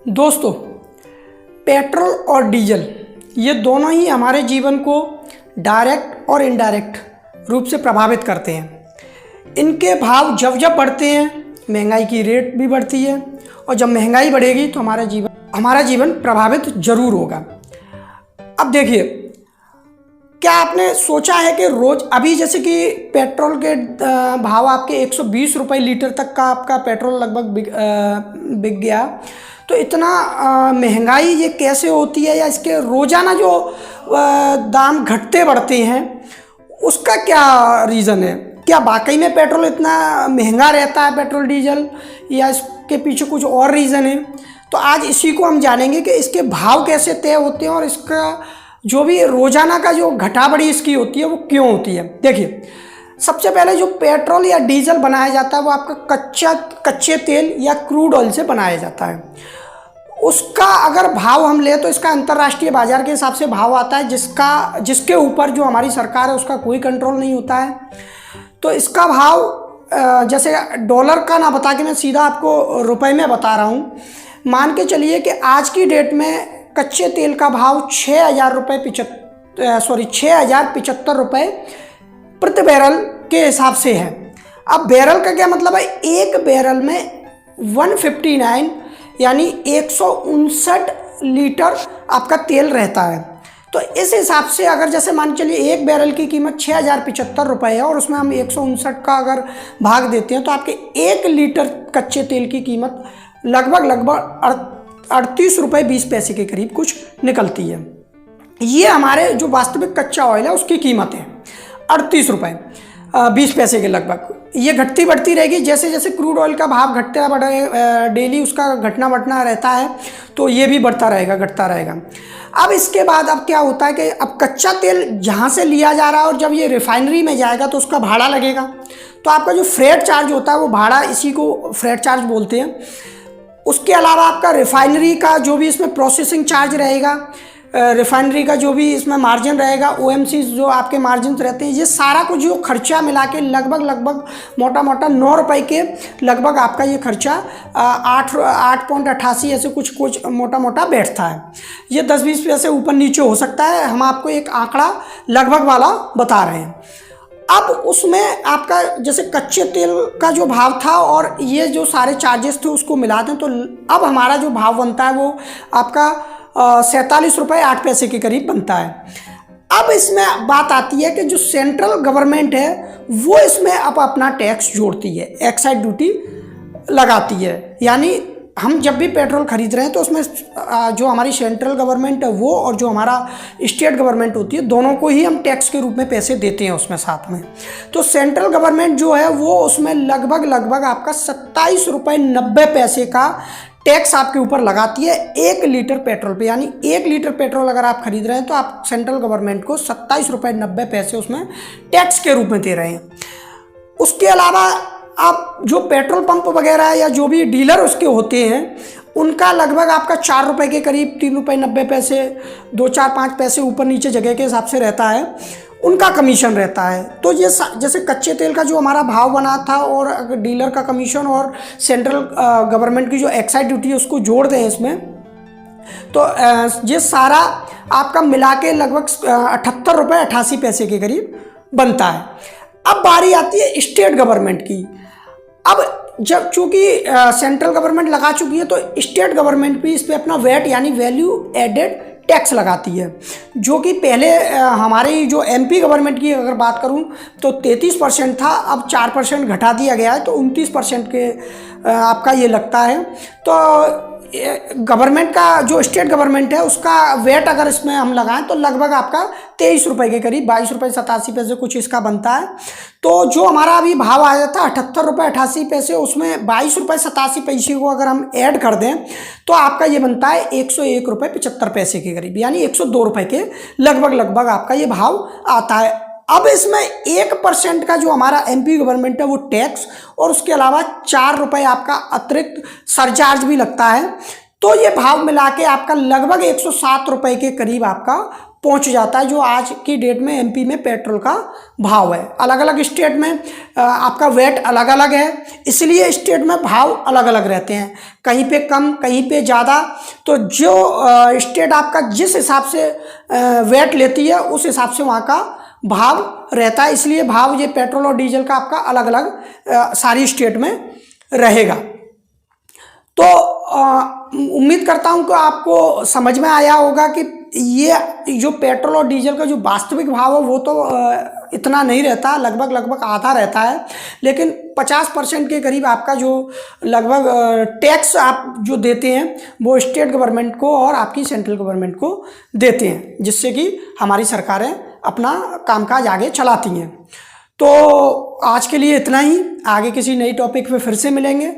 दोस्तों, पेट्रोल और डीजल ये दोनों ही हमारे जीवन को डायरेक्ट और इनडायरेक्ट रूप से प्रभावित करते हैं। इनके भाव जब जब बढ़ते हैं महंगाई की रेट भी बढ़ती है, और जब महंगाई बढ़ेगी तो हमारा जीवन प्रभावित जरूर होगा। अब देखिए, क्या आपने सोचा है कि रोज़ अभी जैसे कि पेट्रोल के भाव आपके 120 रुपये लीटर तक का आपका पेट्रोल लगभग बिक गया, तो इतना महंगाई ये कैसे होती है, या इसके रोज़ाना जो दाम घटते बढ़ते हैं उसका क्या रीज़न है? क्या वाकई में पेट्रोल इतना महंगा रहता है, पेट्रोल डीजल, या इसके पीछे कुछ और रीज़न है? तो आज इसी को हम जानेंगे कि इसके भाव कैसे तय होते हैं और इसका जो भी रोज़ाना का जो घटा बढ़ी इसकी होती है वो क्यों होती है। देखिए, सबसे पहले जो पेट्रोल या डीजल बनाया जाता है वो आपका कच्चे तेल या क्रूड ऑयल से बनाया जाता है। उसका अगर भाव हम ले तो इसका अंतर्राष्ट्रीय बाजार के हिसाब से भाव आता है, जिसके ऊपर जो हमारी सरकार है उसका कोई कंट्रोल नहीं होता है। तो इसका भाव जैसे डॉलर का ना बता के मैं सीधा आपको रुपए में बता रहा हूँ। मान के चलिए कि आज की डेट में कच्चे तेल का भाव 6,075 रुपये प्रति बैरल के हिसाब से है। अब बैरल का क्या मतलब है? एक बैरल में 159 यानी 159 लीटर आपका तेल रहता है। तो इस हिसाब से अगर जैसे मान चलिए एक बैरल की कीमत 6,075 रुपये है और उसमें हम 159 का अगर भाग देते हैं तो आपके 1 लीटर कच्चे तेल की कीमत लगभग 38 रुपये 20 पैसे के करीब कुछ निकलती है। ये हमारे जो वास्तविक कच्चा ऑयल है उसकी कीमत है 38 रुपये 20 पैसे के लगभग। ये घटती बढ़ती रहेगी जैसे जैसे क्रूड ऑयल का भाव घटता बढ़े, डेली उसका घटना बढ़ना रहता है, तो ये भी बढ़ता रहेगा, घटता रहेगा। अब इसके बाद अब क्या होता है कि अब कच्चा तेल जहाँ से लिया जा रहा है और जब ये रिफाइनरी में जाएगा तो उसका भाड़ा लगेगा। तो आपका जो फ्रेट चार्ज होता है वो भाड़ा, इसी को फ्रेट चार्ज बोलते हैं। उसके अलावा आपका रिफाइनरी का जो भी इसमें प्रोसेसिंग चार्ज रहेगा, रिफाइनरी का जो भी इसमें मार्जिन रहेगा, ओएमसी जो आपके मार्जिन रहते हैं, ये सारा कुछ जो खर्चा मिला के लगभग मोटा 9 रुपये के लगभग आपका ये खर्चा 8.88 ऐसे कुछ मोटा बैठता है। ये 10-20 पैसे ऊपर नीचे हो सकता है, हम आपको एक आंकड़ा लगभग वाला बता रहे हैं। अब उसमें आपका जैसे कच्चे तेल का जो भाव था और ये जो सारे चार्जेस थे उसको मिला दें तो अब हमारा जो भाव बनता है वो आपका 47 रुपये 8 पैसे के करीब बनता है। अब इसमें बात आती है कि जो सेंट्रल गवर्नमेंट है वो इसमें अब अपना टैक्स जोड़ती है, एक्साइज ड्यूटी लगाती है। यानी हम जब भी पेट्रोल खरीद रहे हैं तो उसमें जो हमारी सेंट्रल गवर्नमेंट है वो और जो हमारा स्टेट गवर्नमेंट होती है, दोनों को ही हम टैक्स के रूप में पैसे देते हैं उसमें साथ में। तो सेंट्रल गवर्नमेंट जो है वो उसमें लगभग आपका 27 रुपये 90 पैसे का टैक्स आपके ऊपर लगाती है 1 लीटर पेट्रोल पे। यानी 1 लीटर पेट्रोल अगर आप खरीद रहे हैं तो आप सेंट्रल गवर्नमेंट को 27 रुपये 90 पैसे उसमें टैक्स के रूप में दे रहे हैं। उसके अलावा आप जो पेट्रोल पंप वगैरह या जो भी डीलर उसके होते हैं उनका लगभग आपका 4 रुपये के करीब 3 रुपये 90 पैसे 2-4-5 पैसे ऊपर नीचे जगह के हिसाब से रहता है, उनका कमीशन रहता है। तो ये जैसे कच्चे तेल का जो हमारा भाव बना था और डीलर का कमीशन और सेंट्रल गवर्नमेंट की जो एक्साइज ड्यूटी है उसको जोड़ दें इसमें, तो ये सारा आपका मिला के लगभग 78 रुपये 88 पैसे के करीब बनता है। अब बारी आती है स्टेट गवर्नमेंट की। अब जब चूँकि सेंट्रल गवर्नमेंट लगा चुकी है तो स्टेट गवर्नमेंट भी इस पर अपना वैट यानी वैल्यू एडेड टैक्स लगाती है, जो कि पहले हमारी जो एमपी गवर्नमेंट की अगर बात करूं तो 33% था, अब 4% घटा दिया गया है, तो 29% के आपका ये लगता है। तो गवर्नमेंट का जो स्टेट गवर्नमेंट है उसका वेट अगर इसमें हम लगाएं तो लगभग आपका 23 रुपये के करीब 22 रुपये 87 पैसे कुछ इसका बनता है। तो जो हमारा अभी भाव आया था 78 रुपये 88 पैसे, उसमें 22 रुपये 87 पैसे को अगर हम ऐड कर दें तो आपका ये बनता है 101 रुपये 75 पैसे के करीब, यानी 102 रुपये के लगभग आपका ये भाव आता है। अब इसमें 1% का जो हमारा एमपी गवर्नमेंट है वो टैक्स और उसके अलावा 4 रुपये आपका अतिरिक्त सरचार्ज भी लगता है। तो ये भाव मिला के आपका लगभग 107 रुपये के करीब आपका पहुंच जाता है, जो आज की डेट में एमपी में पेट्रोल का भाव है। अलग अलग स्टेट में आपका वेट अलग अलग है, इसलिए स्टेट में भाव अलग अलग रहते हैं, कहीं पे कम कहीं पे ज़्यादा। तो जो स्टेट आपका जिस हिसाब से वेट लेती है उस हिसाब से वहाँ का भाव रहता है, इसलिए भाव ये पेट्रोल और डीजल का आपका अलग अलग सारी स्टेट में रहेगा। तो उम्मीद करता हूं कि आपको समझ में आया होगा कि ये जो पेट्रोल और डीजल का जो वास्तविक भाव है वो तो इतना नहीं रहता, लगभग आधा रहता है, लेकिन 50% के करीब आपका जो लगभग टैक्स आप जो देते हैं वो स्टेट गवर्नमेंट को और आपकी सेंट्रल गवर्नमेंट को देते हैं, जिससे कि हमारी सरकारें अपना कामकाज आगे चलाती हैं। तो आज के लिए इतना ही, आगे किसी नई टॉपिक पे फिर से मिलेंगे।